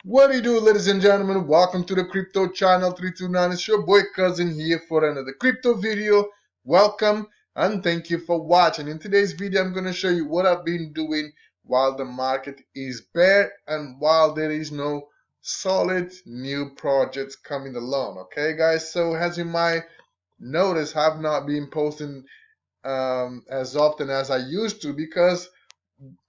What do you do, ladies and gentlemen? Welcome to the Crypto Channel 329. It's your boy Cousin here for another crypto video. Welcome and thank you for watching. In today's video, I'm going to show you what I've been doing while the market is bear and while there is no solid new projects coming along. Okay, guys? So as you might notice, I've not been posting as often as I used to because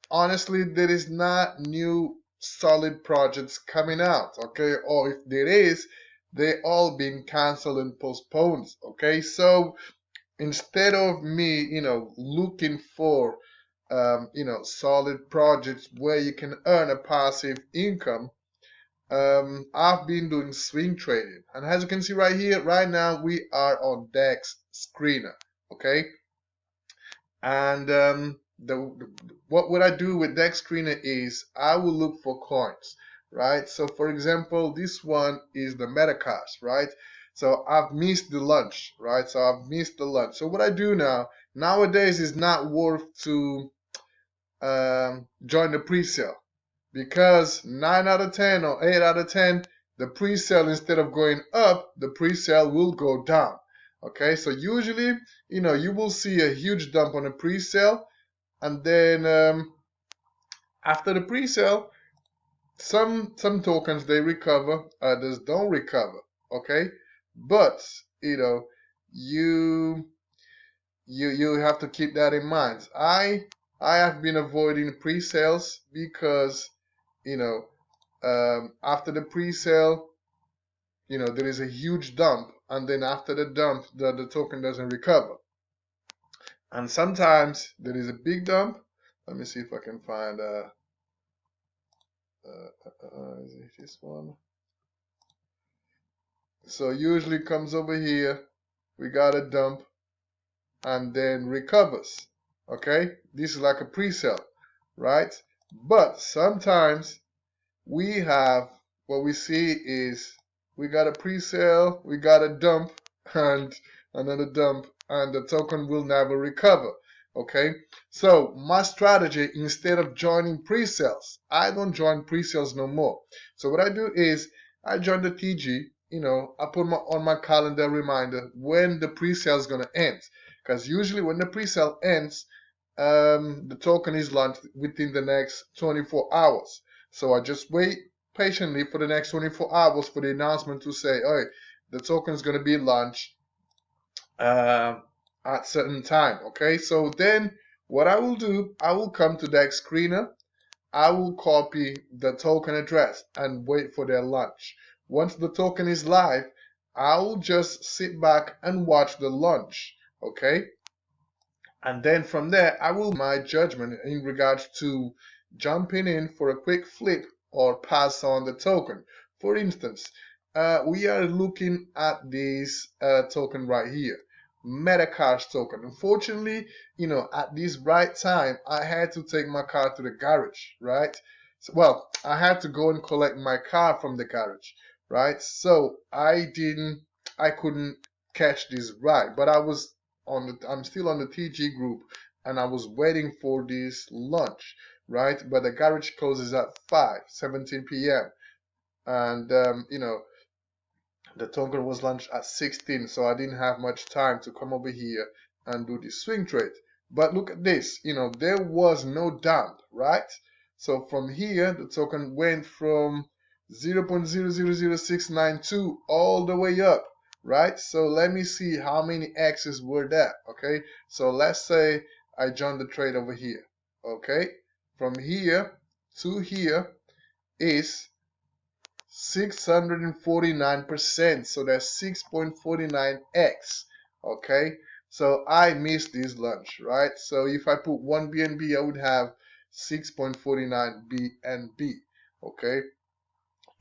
honestly, there is not new solid projects coming out, okay? Or if there is, they all being canceled and postponed, okay? So instead of me, looking for, solid projects where you can earn a passive income, I've been doing swing trading. And as you can see right here, right now, we are on Dexscreener, okay? And what I do with Dexscreener is I will look for coins, right? So for example, this one is the Matics, right? So I've missed the lunch, right? So I've missed the lunch. So what I do now, nowadays is not worth to join the pre-sale because 9 out of 10 or 8 out of 10, the pre-sale instead of going up, the pre-sale will go down. Okay, so usually, you will see a huge dump on a pre-sale, and then after the pre-sale, some tokens they recover, others don't recover. Okay, but you you have to keep that in mind. I have been avoiding pre-sales because after the pre-sale, there is a huge dump, and then after the dump, the token doesn't recover. And sometimes there is a big dump. Let me see if I can find is it this one? So usually comes over here, we got a dump, and then recovers. Okay, this is like a pre-sale, right? But sometimes we have what we see is we got a pre-sale, we got a dump, and another dump, and the token will never recover. Okay, so my strategy, instead of joining pre-sales, I don't join pre-sales no more. So what I do is I join the TG. I put on my calendar reminder when the pre-sale is gonna end, because usually when the pre-sale ends, the token is launched within the next 24 hours. So I just wait patiently for the next 24 hours for the announcement to say, oh, the token is going to be launched at certain time. Okay, so then what I will do, I will come to Dexscreener, I will copy the token address and wait for their launch. Once the token is live, I will just sit back and watch the launch. Okay, and then from there I will make my judgment in regards to jumping in for a quick flip or pass on the token. For instance, we are looking at this token right here, Matics token. Unfortunately, at this right time, I had to take my car to the garage, right? So, well, I had to go and collect my car from the garage, right? So I couldn't catch this ride, but I'm still on the TG group, and I was waiting for this lunch, right? But the garage closes at 5:17 p.m. and the token was launched at 16, so I didn't have much time to come over here and do this swing trade. But look at this, there was no dump, right? So from here, the token went from 0.000692 all the way up, right? So let me see how many X's were that, okay? So let's say I joined the trade over here, okay? From here to here is 649%, so that's 6.49x. Okay, so I missed this lunch, right? So if I put 1 BNB, I would have 6.49 BNB. Okay,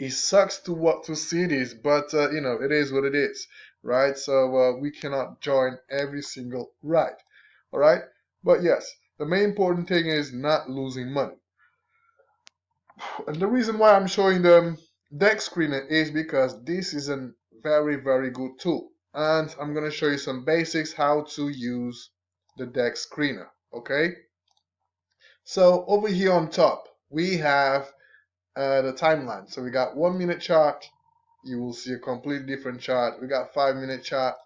it sucks to see this, but it is what it is, right? So we cannot join every single ride. All right, but yes, the main important thing is not losing money. And the reason why I'm showing them Dexscreener is because this is a very, very good tool. And I'm going to show you some basics how to use the Dexscreener, okay? So over here on top, we have the timeline. So we got 1 minute chart, you will see a completely different chart. We got 5 minute chart,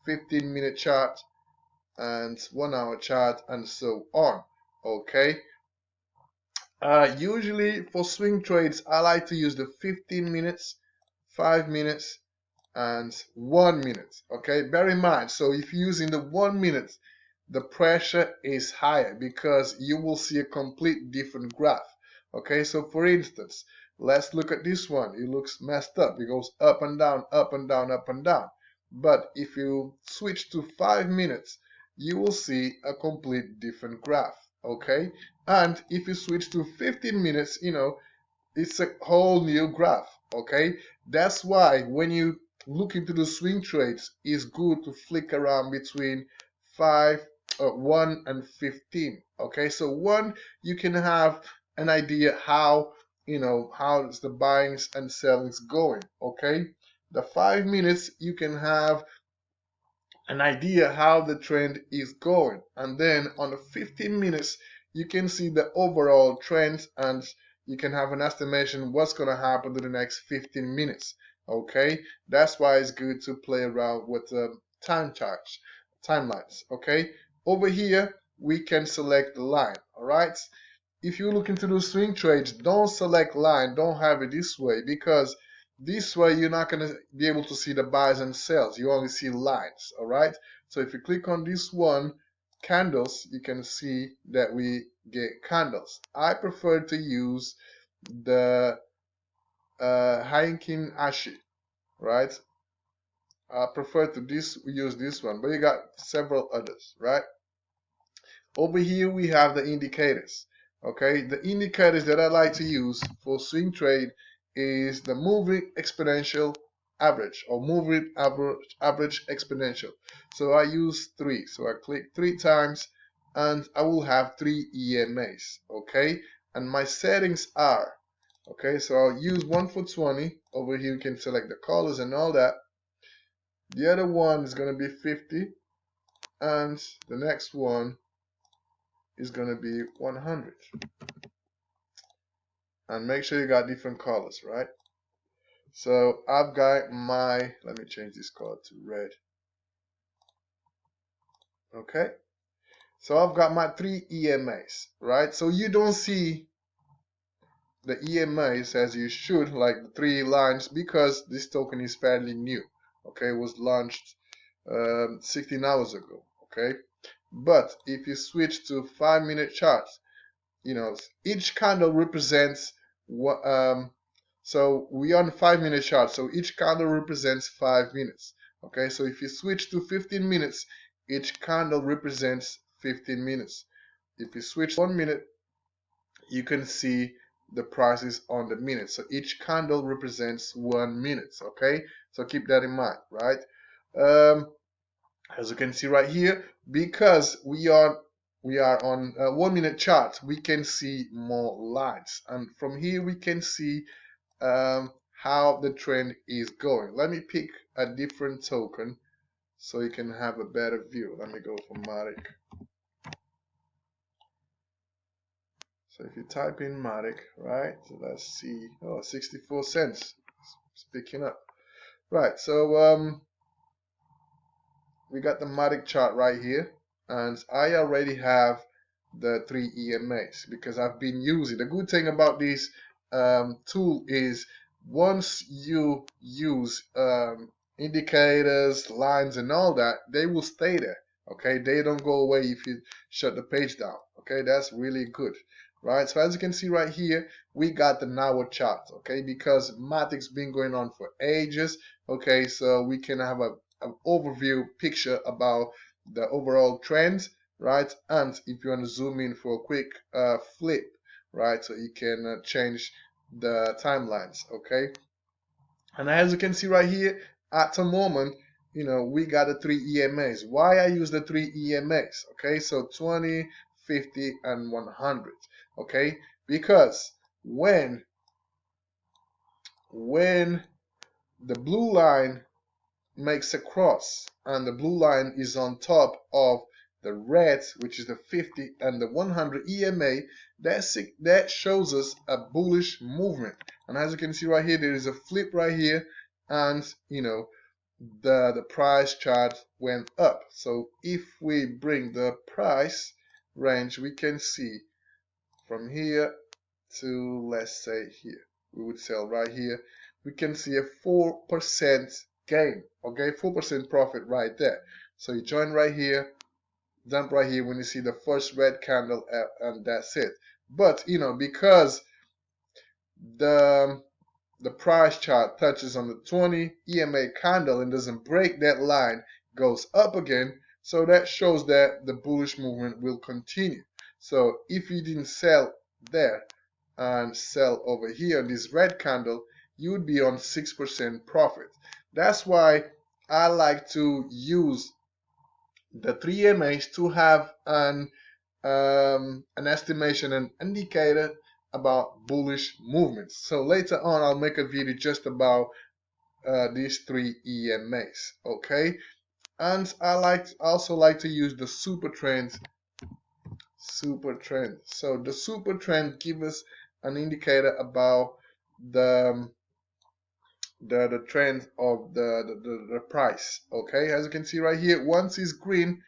15 minute chart, and 1 hour chart, and so on. Okay. Usually for swing trades, I like to use the 15 minutes, 5 minutes, and 1 minute. Okay, bear in mind, so if you're using the 1 minute, the pressure is higher because you will see a complete different graph. Okay, so for instance, let's look at this one. It looks messed up. It goes up and down, up and down, up and down. But if you switch to 5 minutes, you will see a complete different graph. Okay, and if you switch to 15 minutes, it's a whole new graph. Okay, that's why when you look into the swing trades, it's good to flick around between 1 and 15. Okay, so 1, you can have an idea how how is the buying and selling going. Okay, the 5 minutes, you can have an idea how the trend is going, and then on the 15 minutes you can see the overall trend, and you can have an estimation what's going to happen to the next 15 minutes. Okay, that's why it's good to play around with timelines. Okay, over here we can select the line. All right, if you look into the swing trades, don't select line, don't have it this way, because this way you're not going to be able to see the buys and sells. You only see lines. All right, so if you click on this one, candles, you can see that we get candles. I prefer to use the Heikin Ashi, right? I prefer to use this one, but you got several others, right? Over here we have the indicators. Okay, the indicators that I like to use for swing trade is the moving exponential average, or moving average exponential. So I use 3. So I click 3 times and I will have 3 EMAs. Okay, and my settings are, okay, so I'll use 1 for 20. Over here you can select the colors and all that. The other one is going to be 50, and the next one is going to be 100. And make sure you got different colors, right? So I've got my, let me change this color to red. Okay, so I've got my 3 EMAs, right? So you don't see the EMAs as you should, like the 3 lines, because this token is fairly new. Okay, it was launched 16 hours ago. Okay, but if you switch to 5 minute charts, each candle represents what so we on 5 minute chart, so each candle represents 5 minutes. Okay, so if you switch to 15 minutes, each candle represents 15 minutes. If you switch 1 minute, you can see the prices on the minute, so each candle represents 1 minute. Okay, so keep that in mind, right? As you can see right here, because we are on a 1 minute chart, we can see more lines, and from here we can see how the trend is going. Let me pick a different token so you can have a better view. Let me go for Matic. So if you type in Matic, right, so let's see, 64 cents, it's picking up. Right, so we got the Matic chart right here, and I already have the 3 EMAs because I've been using. The good thing about this tool is once you use indicators, lines, and all that, they will stay there. Okay, they don't go away if you shut the page down. Okay, that's really good, right? So as you can see right here, we got the hour chart. Okay, because Matics been going on for ages. Okay, so we can have an overview picture about the overall trends, right? And if you want to zoom in for a quick flip, right, so you can change the timelines. Okay, and as you can see right here, at the moment, we got the 3 EMAs. Why I use the 3 EMAs? Okay, so 20, 50, and 100. Okay, because when the blue line makes a cross and the blue line is on top of the red, which is the 50 and the 100 EMA, that shows us a bullish movement. And as you can see right here, there is a flip right here, and the price chart went up. So if we bring the price range, we can see from here to, let's say here, we would sell right here, we can see a 4% gain, okay, 4% profit right there. So you join right here, dump right here when you see the first red candle, and that's it. But because the price chart touches on the 20 EMA candle and doesn't break that line, goes up again, so that shows that the bullish movement will continue. So if you didn't sell there and sell over here on this red candle, you would be on 6% profit. That's why I like to use the 3 EMAs to have an estimation and indicator about bullish movements. So later on I'll make a video just about these 3 EMAs, okay? And I also like to use the super trend. So the super trend gives us an indicator about the trend of the price, okay? As you can see right here, once it's green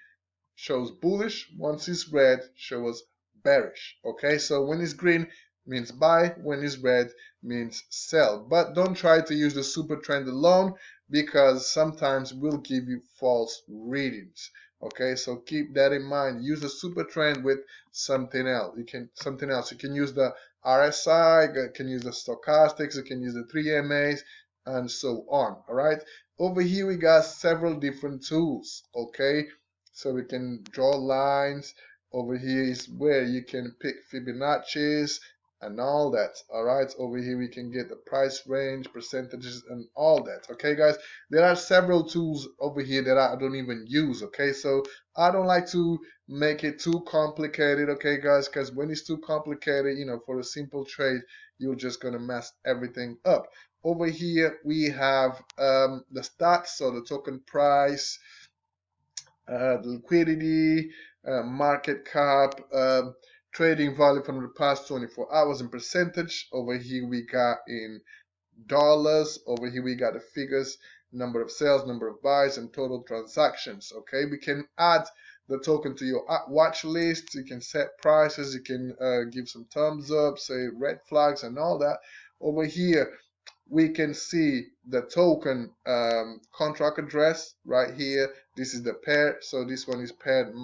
shows bullish, once it's red shows bearish, okay? So when it's green means buy, when it's red means sell. But don't try to use the super trend alone, because sometimes we'll give you false readings, okay? So keep that in mind. Use the super trend with something else. You can use the RSI, you can use the stochastics, you can use the 3 EMAs, and so on. All right, over here we got several different tools, okay? So we can draw lines. Over here is where you can pick Fibonacci's and all that. All right, over here we can get the price range, percentages, and all that. Okay, guys, there are several tools over here that I don't even use. Okay, so I don't like to make it too complicated. Okay, guys, because when it's too complicated, for a simple trade, you're just gonna mess everything up. Over here we have the stats, so the token price, the liquidity, market cap, trading value from the past 24 hours in percentage. Over here we got in dollars. Over here we got the figures, number of sales, number of buys, and total transactions. Okay, we can add the token to your watch list. You can set prices. You can give some thumbs up, say red flags, and all that. Over here we can see the token contract address right here. This is the pair, so this one is paired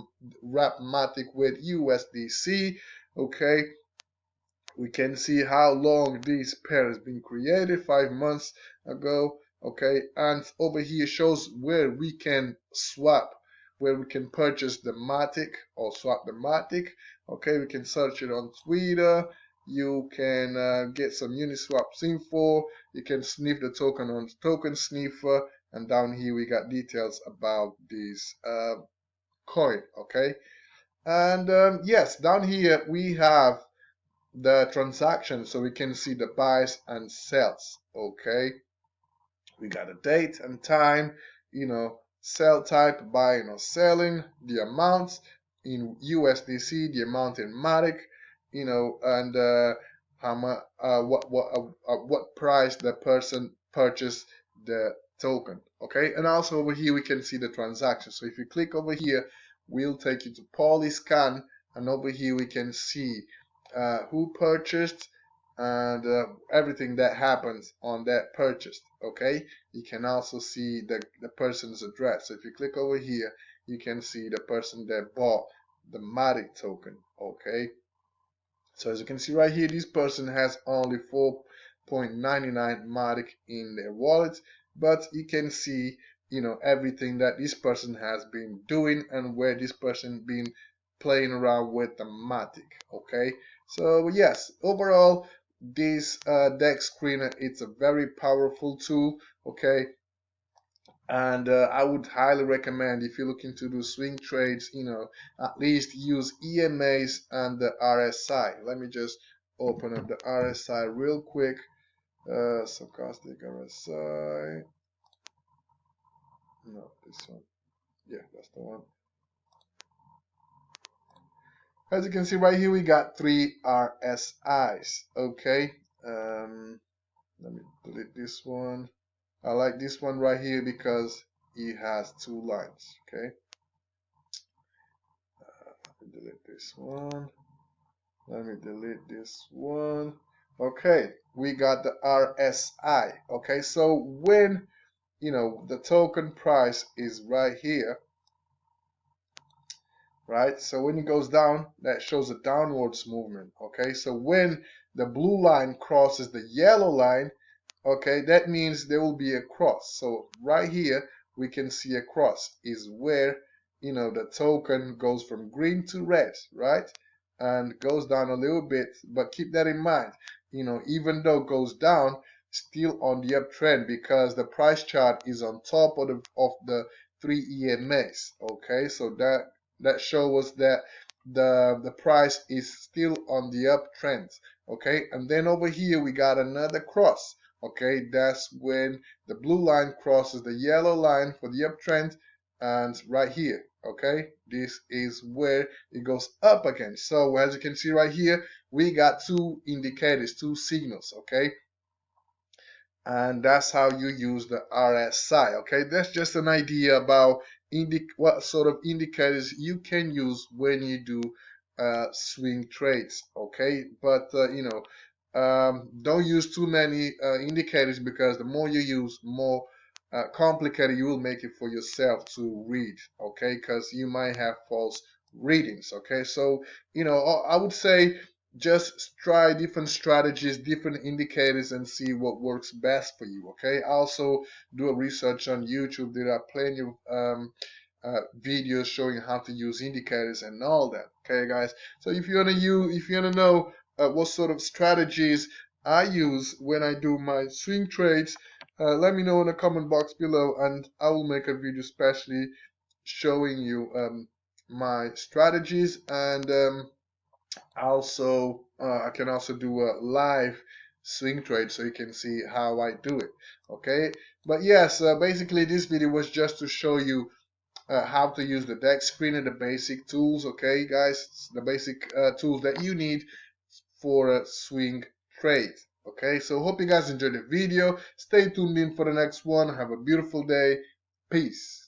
Matic with USDC. Okay, we can see how long this pair has been created, 5 months ago. Okay, and over here shows where we can swap, where we can purchase the Matic or swap the Matic. Okay, we can search it on Twitter. You can get some Uniswap's info. You can sniff the token on Token Sniffer, and down here we got details about this coin. Okay, and yes, down here we have the transaction, so we can see the buys and sells. Okay, we got a date and time, sell type, buying or selling, the amount in USDC, the amount in Matic, and how much, what price the person purchased the token. Okay, and also over here we can see the transaction. So if you click over here, we'll take you to Polyscan, and over here we can see who purchased and everything that happens on that purchase. Okay, you can also see the person's address. So if you click over here, you can see the person that bought the Matic token. Okay, so as you can see right here, this person has only 4.99 Matic in their wallet, but you can see everything that this person has been doing and where this person been playing around with the Matic. Okay, so yes, overall this Dexscreener, it's a very powerful tool. Okay, and I would highly recommend, if you're looking to do swing trades, at least use EMAs and the RSI. Let me just open up the RSI real quick. Stochastic RSI. No, this one. Yeah, that's the one. As you can see right here, we got 3 RSIs. Okay, let me delete this one. I like this one right here because it has 2 lines. Okay, let me delete this one. Let me delete this one. Okay, we got the RSI. Okay, so when the token price is right here, right? So when it goes down, that shows a downwards movement. Okay, so when the blue line crosses the yellow line, okay, that means there will be a cross. So right here we can see a cross is where the token goes from green to red, right? And goes down a little bit, but keep that in mind. Even though it goes down, still on the uptrend because the price chart is on top of the 3 EMAs. Okay, so that shows us that the price is still on the uptrend. Okay, and then over here we got another cross. Okay, that's when the blue line crosses the yellow line for the uptrend, and right here, okay, this is where it goes up again. So as you can see right here, we got 2 indicators, 2 signals. Okay, and that's how you use the RSI. Okay, that's just an idea about what sort of indicators you can use when you do swing trades. Okay, but don't use too many indicators because the more you use, more complicated you will make it for yourself to read. Okay, because you might have false readings. Okay, so I would say just try different strategies, different indicators, and see what works best for you. Okay, also do a research on YouTube. There are plenty of videos showing how to use indicators and all that. Okay, guys, so if you wanna know what sort of strategies I use when I do my swing trades, let me know in the comment box below, and I will make a video especially showing you my strategies. And also I can also do a live swing trade so you can see how I do it. Okay, but yes, basically this video was just to show you how to use the Dexscreener, the basic tools. Okay, guys, the basic tools that you need for a swing trade. Okay, so hope you guys enjoyed the video. Stay tuned in for the next one. Have a beautiful day. Peace.